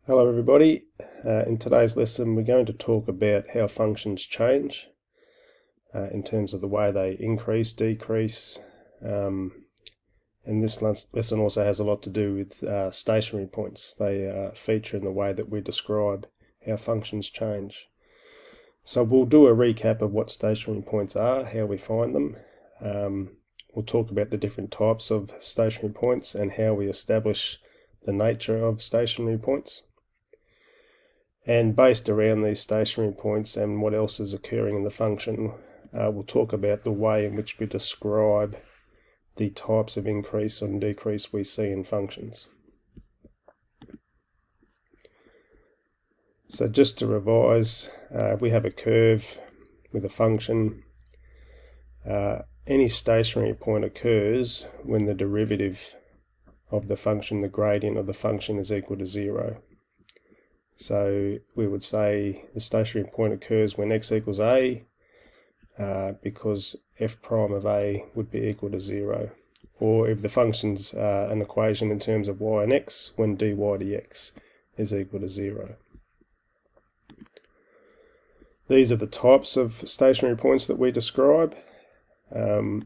Hello everybody. In today's lesson we're going to talk about how functions change in terms of the way they increase, decrease, and this lesson also has a lot to do with stationary points. They feature in the way that we describe how functions change. So we'll do a recap of what stationary points are, how we find them. We'll talk about the different types of stationary points and how we establish the nature of stationary points. And based around these stationary points and what else is occurring in the function, we'll talk about the way in which we describe the types of increase and decrease we see in functions. So just to revise, if we have a curve with a function, any stationary point occurs when the derivative of the function, the gradient of the function, is equal to 0. So we would say the stationary point occurs when x equals a, because f prime of a would be equal to 0. Or if the function's an equation in terms of y and x, when dy dx is equal to 0. These are the types of stationary points that we describe. We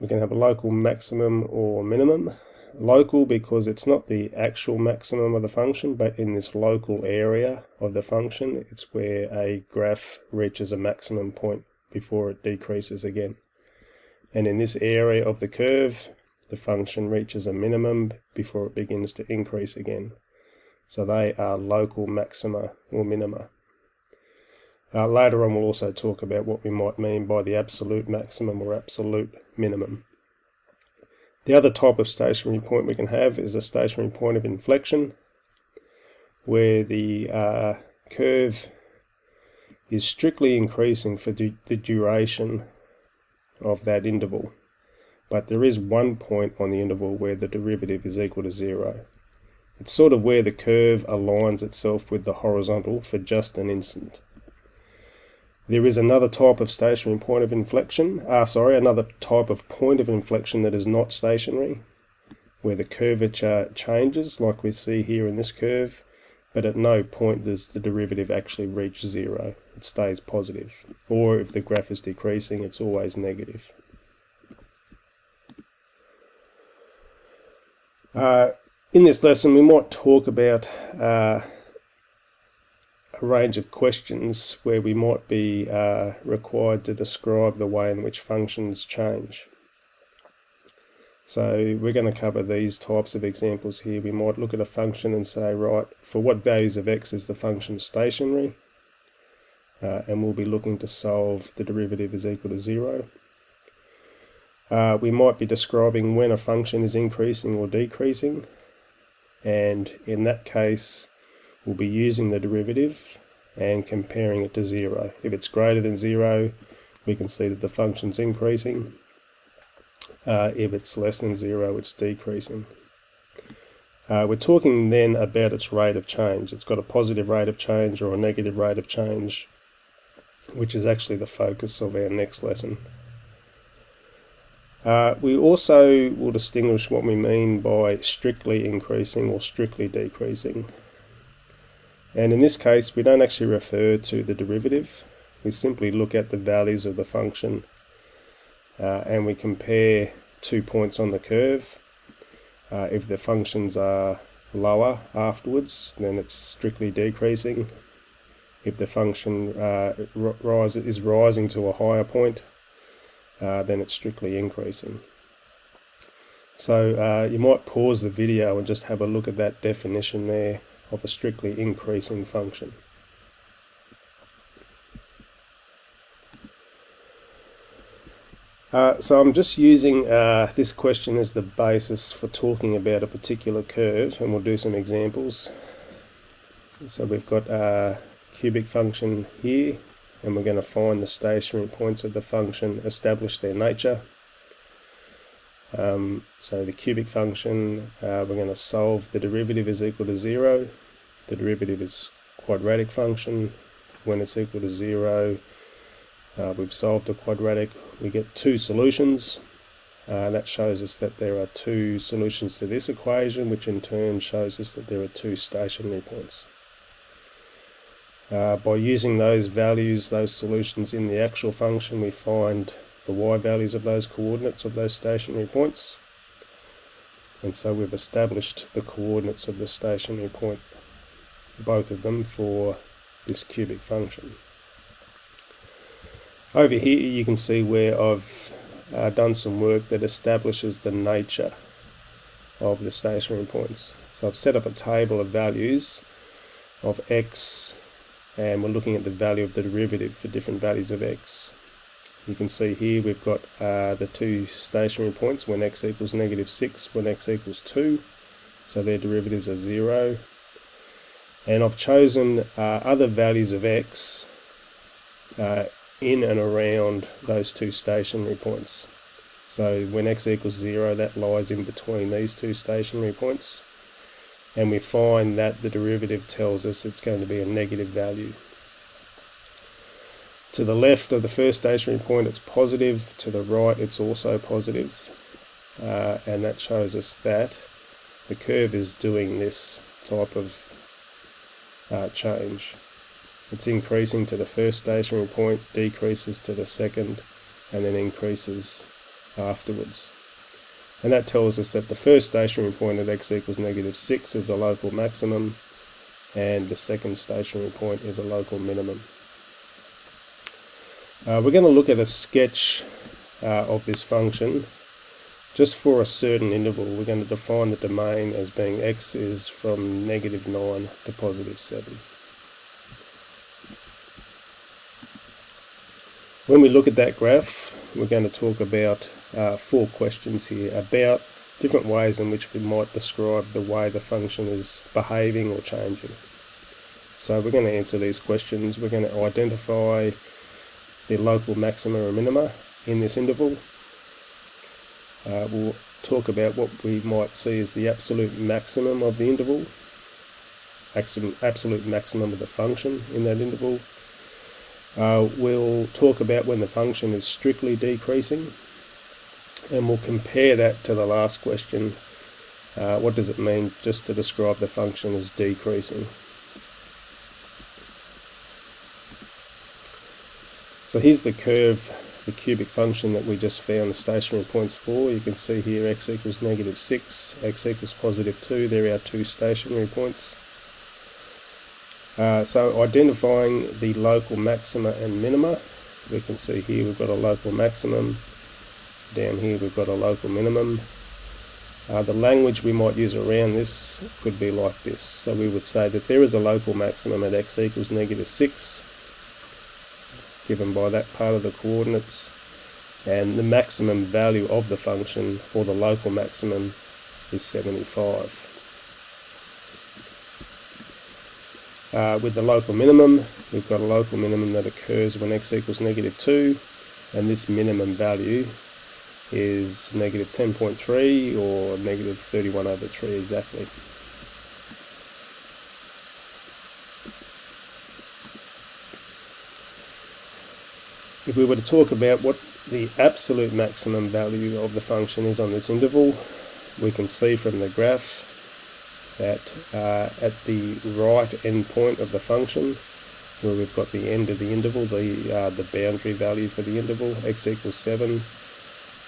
can have a local maximum or minimum. Local because it's not the actual maximum of the function, but in this local area of the function, it's where a graph reaches a maximum point before it decreases again. And in this area of the curve, the function reaches a minimum before it begins to increase again. So they are local maxima or minima. Later on we'll also talk about what we might mean by the absolute maximum or absolute minimum. The other type of stationary point we can have is a stationary point of inflection, where the curve is strictly increasing for the duration of that interval. But there is one point on the interval where the derivative is equal to 0. It's sort of where the curve aligns itself with the horizontal for just an instant. There is another type of stationary point of inflection, another type of point of inflection that is not stationary, where the curvature changes, like we see here in this curve, but at no point does the derivative actually reach 0. It stays positive. Or if the graph is decreasing, it's always negative. In this lesson, we might talk about a range of questions where we might be required to describe the way in which functions change. So we're going to cover these types of examples here. We might look at a function and say, right, for what values of x is the function stationary? And we'll be looking to solve the derivative is equal to 0. We might be describing when a function is increasing or decreasing, and in that case we'll be using the derivative and comparing it to 0. If it's greater than 0, we can see that the function's increasing. If it's less than 0, it's decreasing. We're talking then about its rate of change. It's got a positive rate of change or a negative rate of change, which is actually the focus of our next lesson. We also will distinguish what we mean by strictly increasing or strictly decreasing. And in this case, we don't actually refer to the derivative. We simply look at the values of the function and we compare 2 points on the curve. If the functions are lower afterwards, then it's strictly decreasing. If the function is rising to a higher point, then it's strictly increasing. So you might pause the video and just have a look at that definition there of a strictly increasing function. So I'm just using this question as the basis for talking about a particular curve, and we'll do some examples. So we've got a cubic function here, and we're going to find the stationary points of the function, establish their nature. So the cubic function, we're going to solve the derivative is equal to 0. The derivative is quadratic function. When it's equal to 0, we've solved a quadratic. We get two solutions. That shows us that there are two solutions to this equation, which in turn shows us that there are two stationary points. By using those values, those solutions in the actual function, we find the y values of those coordinates of those stationary points. And so we've established the coordinates of the stationary point, both of them, for this cubic function. Over here you can see where I've done some work that establishes the nature of the stationary points. So I've set up a table of values of x, and we're looking at the value of the derivative for different values of x. You can see here we've got the two stationary points when x equals -6, when x equals 2, so their derivatives are 0. And I've chosen other values of x in and around those two stationary points. So when x equals 0, that lies in between these two stationary points, and we find that the derivative tells us it's going to be a negative value. To the left of the first stationary point it's positive, to the right it's also positive, and that shows us that the curve is doing this type of change. It's increasing to the first stationary point, decreases to the second, and then increases afterwards. And that tells us that the first stationary point at x equals -6 is a local maximum, and the second stationary point is a local minimum. We're going to look at a sketch of this function just for a certain interval. We're going to define the domain as being x is from -9 to +7. When we look at that graph, we're going to talk about 4 questions here about different ways in which we might describe the way the function is behaving or changing. So we're going to answer these questions. We're going to identify the local maxima or minima in this interval. We'll talk about what we might see as the absolute maximum of the interval, absolute maximum of the function in that interval. We'll talk about when the function is strictly decreasing, and we'll compare that to the last question. What does it mean just to describe the function as decreasing? So here's the curve, the cubic function that we just found the stationary points for. You can see here x equals -6, x equals +2. There are our two stationary points. So identifying the local maxima and minima, we can see here we've got a local maximum, down here we've got a local minimum. The language we might use around this could be like this. So we would say that there is a local maximum at x equals -6, given by that part of the coordinates, and the maximum value of the function, or the local maximum, is 75. With the local minimum, we've got a local minimum that occurs when x equals -2, and this minimum value is -10.3 or -31/3 exactly. If we were to talk about what the absolute maximum value of the function is on this interval, we can see from the graph that at the right end point of the function, where we've got the end of the interval, the boundary value for the interval, x equals 7,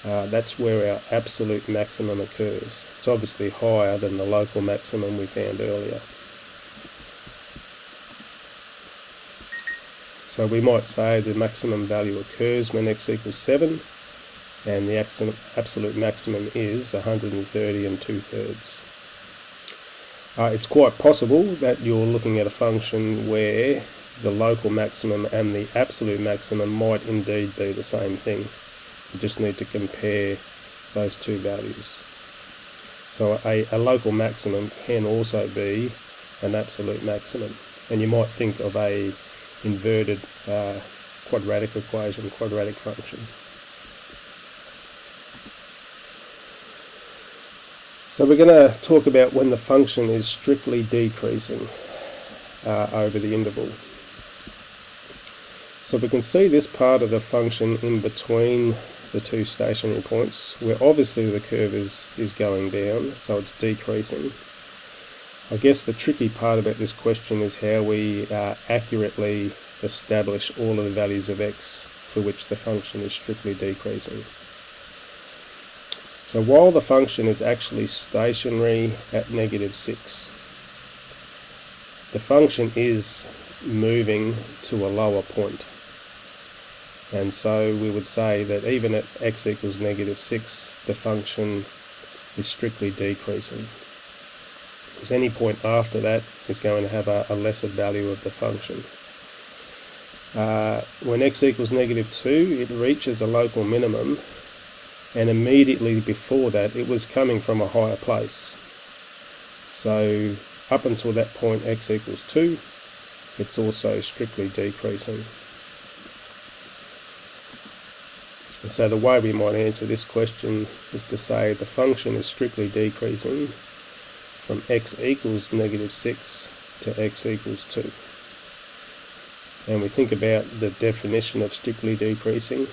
that's where our absolute maximum occurs. It's obviously higher than the local maximum we found earlier. So we might say the maximum value occurs when x equals 7, and the absolute maximum is 130 2/3. It's quite possible that you're looking at a function where the local maximum and the absolute maximum might indeed be the same thing. You just need to compare those two values. So a local maximum can also be an absolute maximum, and you might think of a inverted quadratic equation, quadratic function. So we're going to talk about when the function is strictly decreasing over the interval. So we can see this part of the function in between the two stationary points, where obviously the curve is going down, so it's decreasing. I guess the tricky part about this question is how we accurately establish all of the values of x for which the function is strictly decreasing. So while the function is actually stationary at -6, the function is moving to a lower point. And so we would say that even at x equals -6, the function is strictly decreasing, because any point after that is going to have a lesser value of the function. When x equals -2, it reaches a local minimum, and immediately before that it was coming from a higher place. So up until that point, x equals 2, it's also strictly decreasing. And so the way we might answer this question is to say the function is strictly decreasing from x equals -6 to x equals 2. And we think about the definition of strictly decreasing.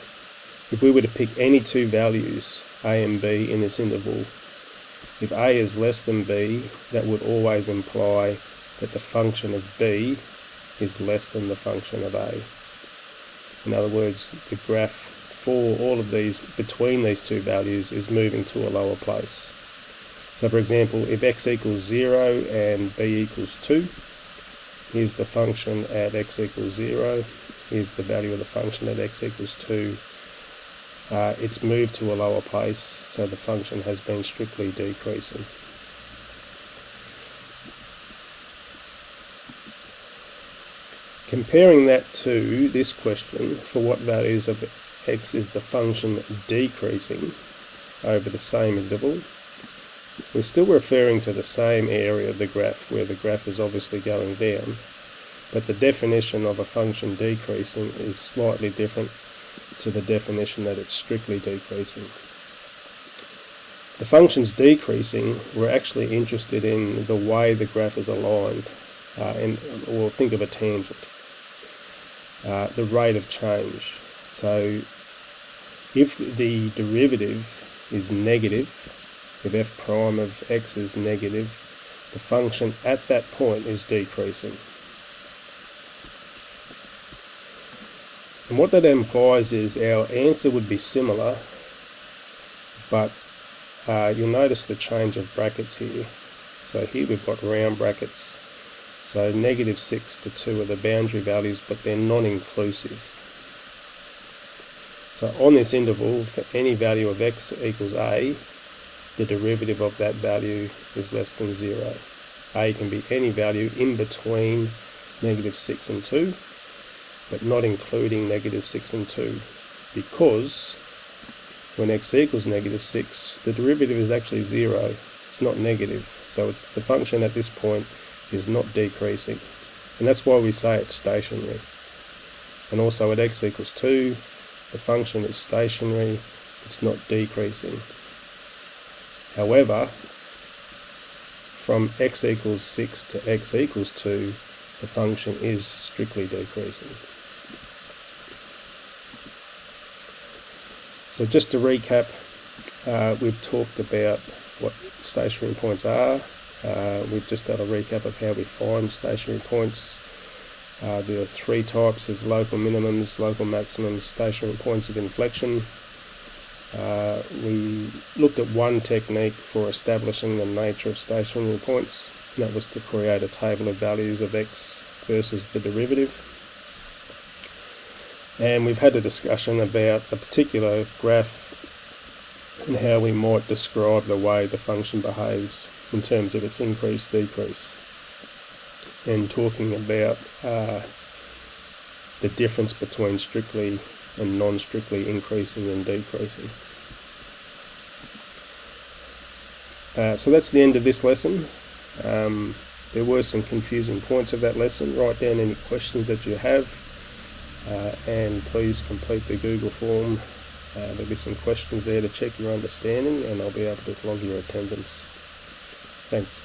If we were to pick any two values, a and b, in this interval, if a is less than b, that would always imply that the function of b is less than the function of a. In other words, the graph for all of these between these two values is moving to a lower place. So for example, if x equals 0 and b equals 2, here's the function at x equals 0, here's the value of the function at x equals 2. It's moved to a lower place, so the function has been strictly decreasing. Comparing that to this question, for what values of x is the function decreasing over the same interval, we're still referring to the same area of the graph, where the graph is obviously going down, but the definition of a function decreasing is slightly different to the definition that it's strictly decreasing. The function's decreasing, we're actually interested in the way the graph is aligned, or think of a tangent, the rate of change. So if the derivative is negative, if f prime of x is negative, the function at that point is decreasing. And what that implies is our answer would be similar, but you'll notice the change of brackets here. So here we've got round brackets. So -6 to 2 are the boundary values, but they're non-inclusive. So on this interval, for any value of x equals a, the derivative of that value is less than 0. A can be any value in between -6 and 2, but not including -6 and 2, because when x equals -6, the derivative is actually 0. It's not negative, so it's the function at this point is not decreasing, and that's why we say it's stationary. And also at x equals 2, the function is stationary, it's not decreasing. However, from x equals 6 to x equals 2, the function is strictly decreasing. So just to recap, we've talked about what stationary points are. We've just done a recap of how we find stationary points. There are three types: there's local minimums, local maximums, stationary points of inflection. We looked at one technique for establishing the nature of stationary points, and that was to create a table of values of x versus the derivative. And we've had a discussion about a particular graph and how we might describe the way the function behaves in terms of its increase, decrease, and talking about the difference between strictly and non-strictly increasing and decreasing. So that's the end of this lesson. There were some confusing points of that lesson. Write down any questions that you have, and please complete the Google form. There'll be some questions there to check your understanding, and I'll be able to log your attendance. Thanks.